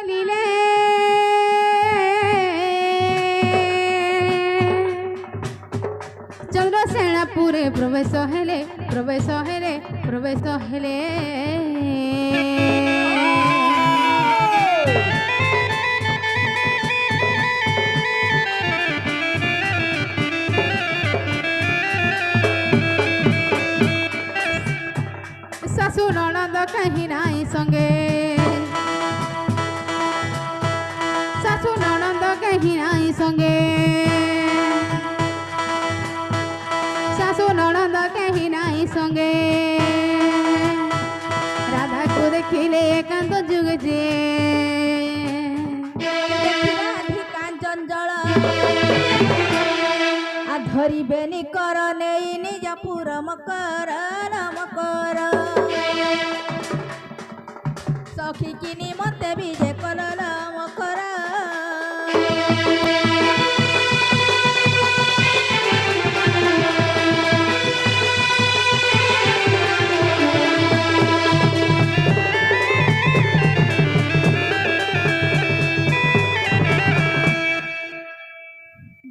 ଚାଲିଲେ ଚନ୍ଦ୍ରସେଣାପୁରେ ପ୍ରବେଶ ହେଲେ ଶାଶୁ ନଣନ୍ଦ କାହିଁ ନାହିଁ ସଙ୍ଗେ ଶାଶୁ ନଣନ୍ଦ କାହିଁ ନାହିଁ ସଙ୍ଗେ ଶାଶୁ ନଣନ୍ଦ କାହିଁ ନାହିଁ ସଙ୍ଗେ ରାଧାକୁ ଦେଖିଲେ ଏକାନ୍ତ ଯୁଗେ କାଞ୍ଚନ ଜଳ ଧରିବେନି କର ନେଇ ନିଜ ପୁର ମକର ସଖୀ କିନି ମତେ ବି ଯେ କଲଲ ମକର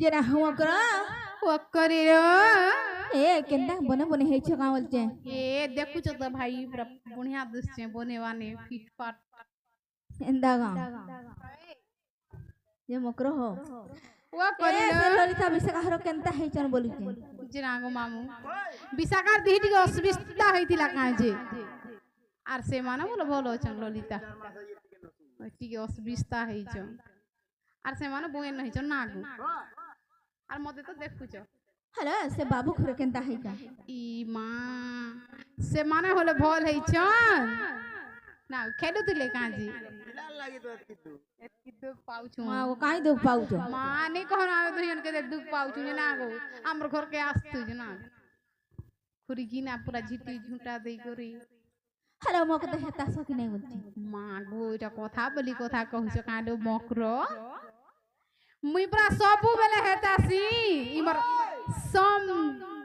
जेना मकर ওকরির ए केंदा बने बने हेछ का बोलते এ দেখুছ তো ভাই পুরা বঢ়িয়া দিচ্ছে বনেवाने ফিটফাট एंदा गा जे मकर हो ওকরির से ललिता विशाखा हर केंता हेछन बोलुचे জিরাঙ্গ মামু বিশাখার দেহি টিকে অসুবিধা হইতিলা কাজে আর সে মানে বলে ভালো আছেন ললিতা টিকে অসুবিধা হইছ আর সে মানে বইন হইছ না আগু আর মতে তো দেখুছ हलो से बाबू खुरे केंता हेका ই মা সে মানে হলে ভাল হইছন না খেলুতিলে কাজে এতকি দুঃখ পাউছু मां वो काई दुख पाउछो মানে কোন আমি দুজন কে দুঃখ পাউছু না গো আমর ঘর কে আসতু না খুরি কি না পুরা ঝিটি ঝুঁটা দেই করি हलो मक तो हेता सकी नहीं बोलती মা গো এটা কথা বলি কথা কহুছ কাঁদো মকর মুই পুরা সবু বেলে হেতাসি ইমর সম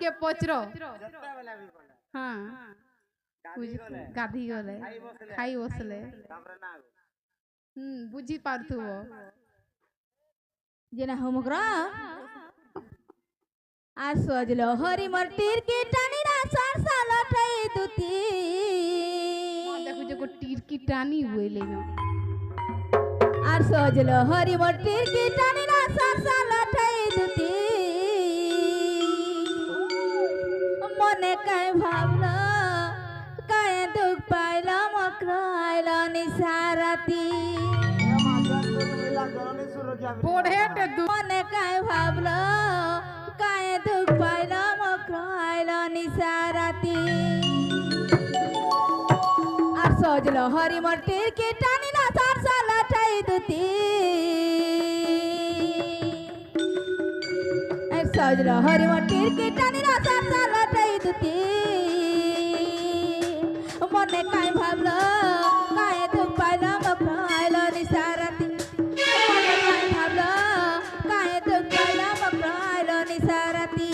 কে পচর হ্যাঁ গাধি গলে খাই বসলে বুঝি পারথুব जेना हमकरा आ सजलो हरि मर्तीर के टानी ना सार साल ठई दुती देखो जो टीर की टानी हुए लेनो आ सजलो हरि मर्तीर के टानी ना सार साल ठई दुती मने काय भावना काय दुख पाइला मकरा आइला निसाराती पोढ़े मने काय भावलो काय दुख पाइला मकरा आइला निसाराती আর সজলো হরি মর্তির के टानी ना सार साल ठाई दुती আর সজলো হরি মর্তির के टानी ना सार साल ठाई दुती মনে কাই ভাবলো কায় দুঃখ পাইলা মকরা আইলা নিসারাতি মনে কাই ভাবলো কায় দুঃখ পাইলা মকরা আইলা নিসারাতি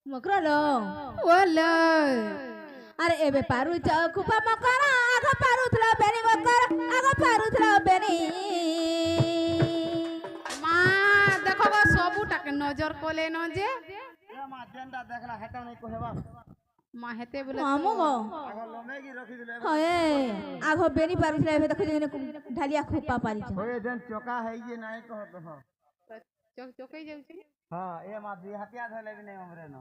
मकरलो ওলা अरे एबे पारु चकुपा मकर आग पारुथला बेनी मकर आग पारुथला बेनी মা দেখো গো সবুটাকে নজর কোলে ন যে মা জেন্ডা দেখলা হেটা নাই কহেবা মা হেতে বলে मामू गो আগা লমেগি রখি দিলে होए आग बेनी पारुथला एबे देखो जेने ढालिया खुपा पारी छ होए देन चोका है ये नाही कहत हो চোখ চোখেই যাଉଛି हां ए मा दुई हाथिया धले भी नहीं हमरे न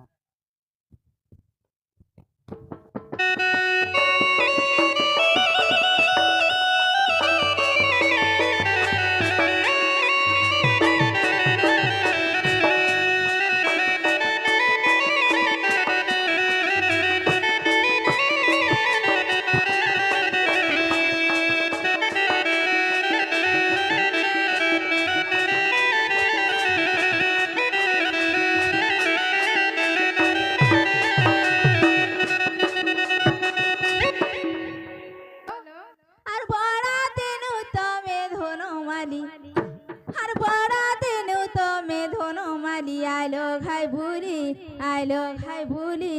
ঘাই ভুলি আইলো ঘাই ভুলি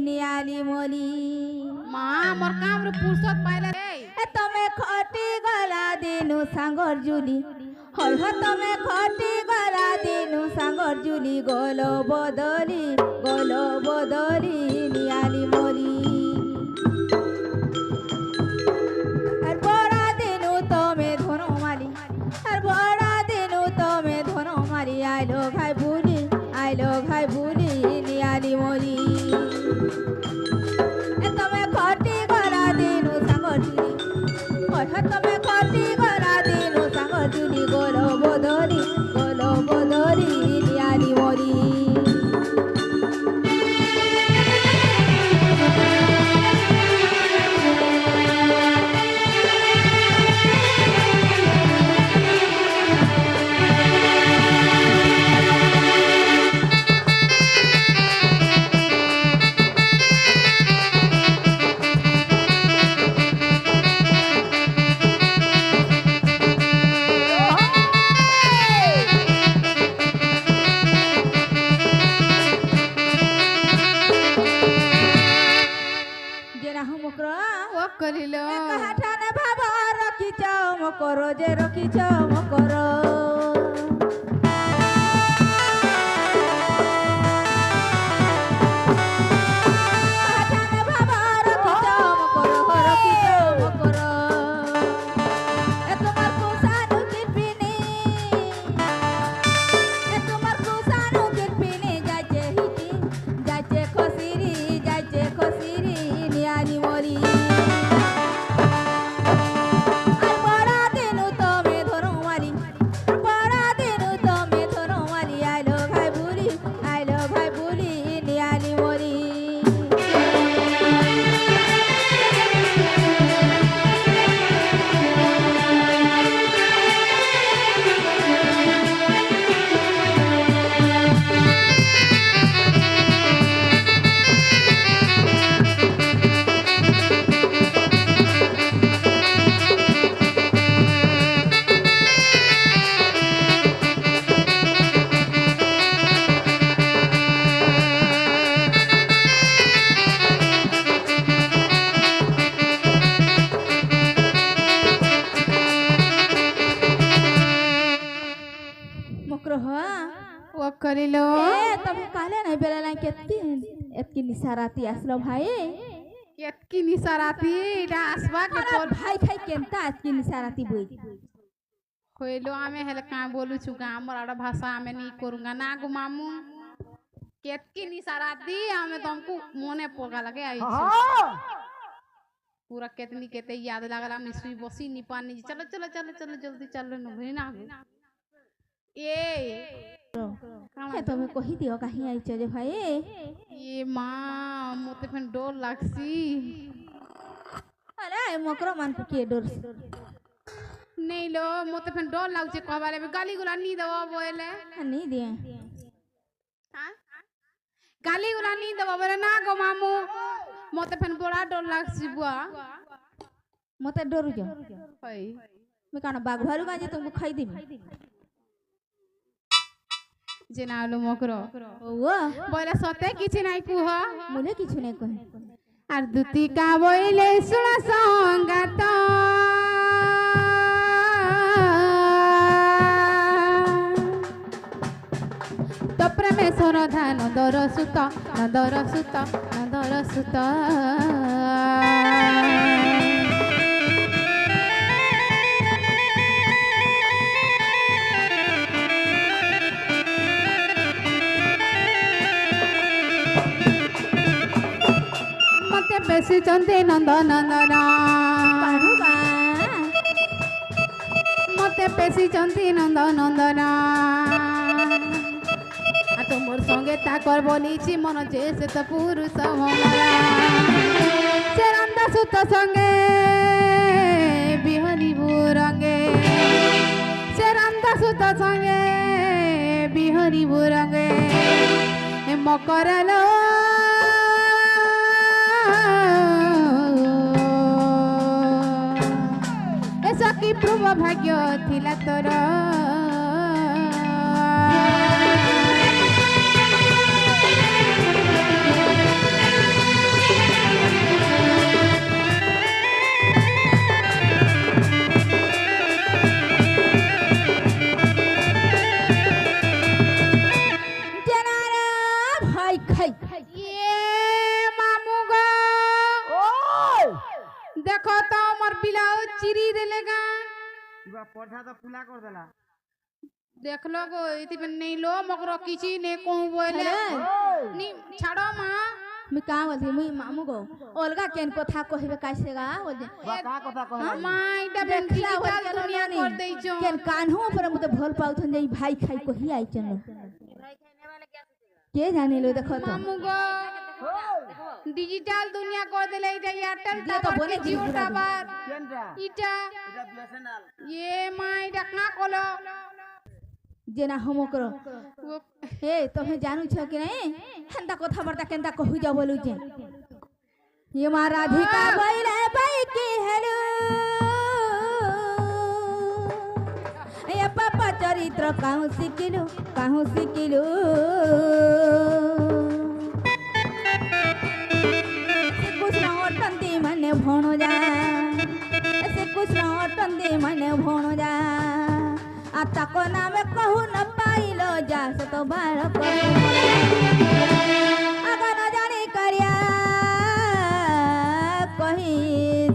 নিয়ালি মলি মা মোর কামরে ফুরসত পাইলা রে তুমি খটি গলা দিনু সাঙ্গর জুলি হল তুমি খটি গলা দিনু সাঙ্গর জুলি গলো বদলি নিয়ালি মলি আর বড়া দিনু তুমি ধনো মালি আর বড়া দিনু তুমি ধনো মালি আইলো ঘাই ভুলি নিয়ালি মলি তুমি খটি গলা দিনু সাঙ্গর জুলি তুমি খটি গলা দিনু সাঙ্গর জুলি গলো বদলি নিয়ালি মলি করিল হাঠানে ভাবা রখিছ মকর যে রখিছ মকর হাঠানে ভাবা রখিছ মকর এ তোমার কুসানু কিরপিনি যাইছে হিটি যাইছে খসিরি নিয়ালি মরি করিল তুমি কালে নাই বেলা নাই এতকি নিসারাতি আসলো ভাই এতকি নিসারাতি এটা আসবা কে তোর ভাই খাই কেনতা এতকি নিসারাতি বই হইলো আমি হেলে কা বলুছু গা আমার আড়া ভাষা আমি নি করুঙ্গা না গো মামু কেতকি নিসারাতি আমি तुमको মনে পড়া লাগে আইছি पूरा केतनी केते याद लागला मिसुई बसी नी पानी चलो जल्दी चलो न ना তুমি কহি দিও কাহি আইছ যে ভাই মা মতে ফেন ডর লাগছি আরে মকর মান কে ডর নেই লো মতে ফেন ডর লাগছে কবালে গালি গুলা নি দেবো বলে নি দিয়ে हां গালি গুলা নি দেবো বলে না গো মামু মতে ফেন বড়া ডর লাগছি বুয়া মতে ডরু যা হই মে কানা বাঘ ভালু গাজে তুমি খাই দিবি যে না হলো মকর ও বলে সতে কিছু নাই কুহ মুলে কিছু নাই কই আর দুতি কা বইলে শুনা সঙ্গাত তো প্রেমেশ্বর ধান দরসুত বেশি চন্দে নন্দন মতে বেশি চন্দি নন্দন আর তোমার সঙ্গে তাকর বলিছি মন যে সে তো পুরুষ সে রন্ধা সুত সঙ্গে বিহরিবু রঙে সে রন্ধা সুত সঙ্গে বিহরিবু রঙে মকরালো কি প্রভ ভাগ্য থিলা তোর पूरा पौधा तो पुला कर देला देख लो गो इति पे नहीं लो मकरो किची ने कहूं बोले नी छाड़ो मां मुई का बोलथि मुई मामू गो अलगा केन कथा कहिबे कैसे गा बोल जे बा का कथा कहला मां इटा पे देखला हो डिजिटल दुनिया कर देई छो केन कान्हो पर मुते भोल पाउथन जे भाई खाई कहि आई चलो के जाने लो देखो तो मामू गो डिजिटल दुनिया कर देले इटा एयरटेल ये तो बोले जियो डिजिटल टावर केनटा इटा এটা বিএসএনএল ये मां इटा का कोलो जेना हम करो वो ए तोहे जानू छ कि नहीं हंदा कथा बर्ता केनता कहु जा बोलू जे ये मां राधिका बैले बाई की हेलो ए पापा चरित्र काहू सिकिलु से कुछ ना अटंती मने भणो जा से कुछ ना अटंती मने भणो जा आ ताको नाम कहू न पाइलो जा से तो बार आगा न जानी करिया कही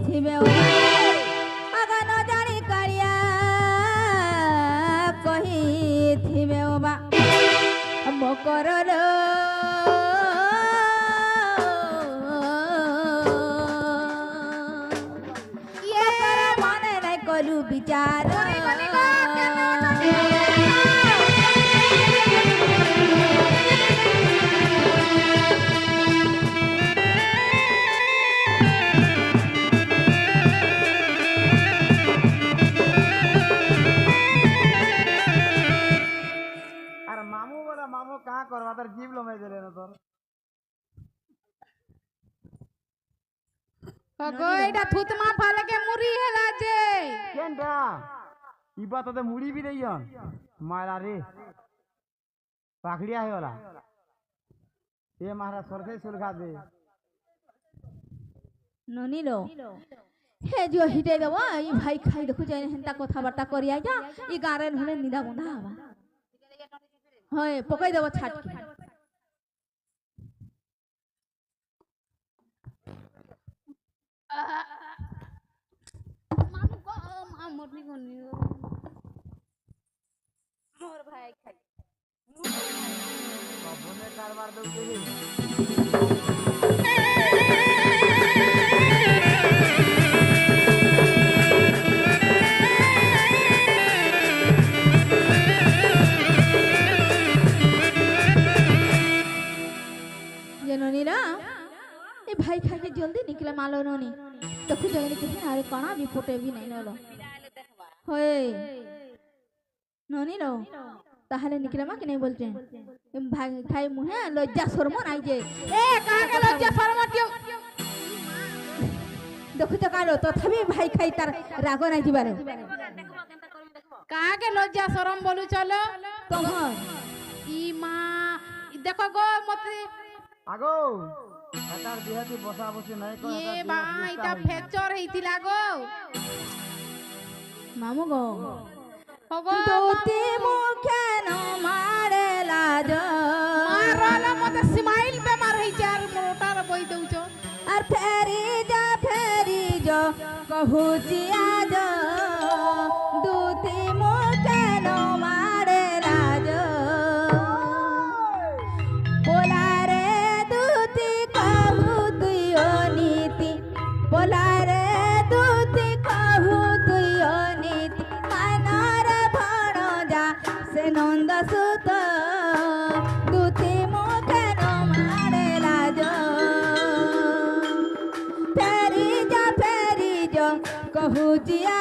थिबे आगा न जानी करिया कही थिबे बा मकरलो ये मने नै कलु विचार अरे मामू बोला मामू कहाँ करवा तर जीव लो में दे लेना तोर गो इटा थुतमा फाले के मुरी हेला जे केनटा इबा तो मुड़ी भी नहीं हन मारा रे पाखड़िया है वाला ये महाराज सरसे सुलगा दे ननी लो हे जो हिटे देव ई भाई खाई देखु जाने हेंता कथा बार्ता करिया जा ई गारे नहले निदा बंधा हवा होय पकई देव छाट के मामू को मां मोरनी कोनी मोर भाई खाई बोले कारबार दो के ये ननी ना ए भाई खाई के जल्दी निकले मालो ननी देखु जाने के अरे कणा भी फोटे भी नहीं नलो होय ननी लो ताहले निकले मा कि नहीं बोलते भाई खाई मुहे लज्जा शर्म नाइ जे ए कहां के लज्जा शर्म दियो देखु तो कालो तथापि भाई खाई तार राग नाइ जिबारे कहां के लज्जा शर्म बोलू चलो तुम ई मां देखो गो मते आगो हटार दिहाती बसा बसी नहीं को ये बा इटा फ्रैक्चर हेतिला गो मामू गो होगो दोती मुखे न मारे लाज मारला मते स्माइल बेमार हे चार मोटार बई दउचो और फेरी जो कहू जिया जो दोती मुखे न मारे लाज बोला रे दूती कहू तुयो नीति बोला रे दूती कहू तुयो नीति मानर भण जा से नंद सुत दूती मुखे न मारे लाज फेरी जो कहू जिया